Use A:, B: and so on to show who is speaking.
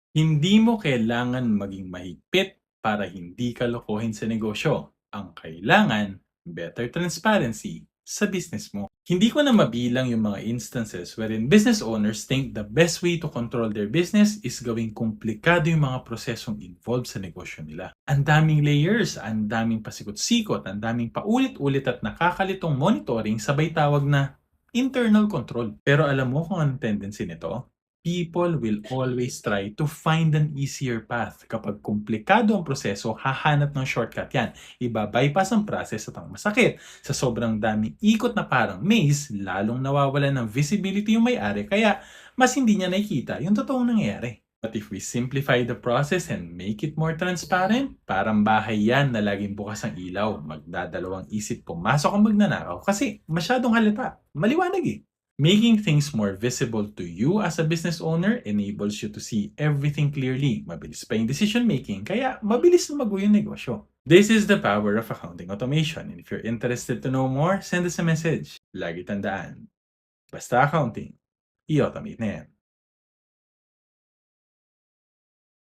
A: Hindi mo kailangan maging mahigpit para hindi ka lokohin sa negosyo. Ang kailangan, better transparency sa business mo. Hindi ko na mabilang yung mga instances wherein business owners think the best way to control their business is gawing komplikado yung mga prosesong involved sa negosyo nila. Ang daming layers, ang daming pasikot-sikot, ang daming paulit-ulit at nakakalitong monitoring sabay tawag na internal control. Pero alam mo kung anong tendency nito? People will always try to find an easier path. Kapag komplikado ang proseso, hahanap ng shortcut yan. Iba-bypass ang process at ang masakit. Sa sobrang daming ikot na parang maze, lalong nawawalan ng visibility yung may-ari kaya mas hindi niya nakikita yung totoong nangyayari. But if we simplify the process and make it more transparent, parang bahay yan na laging bukas ang ilaw. Magdadalawang isip pumasok ang magnanakaw kasi masyadong halata. Maliwanag eh. Making things more visible to you as a business owner enables you to see everything clearly. Mabilis pa yung decision making, kaya mabilis na magulo yung negosyo. This is the power of accounting automation. And if you're interested to know more, send us a message. Lagi tandaan, basta accounting, i-automate na yan.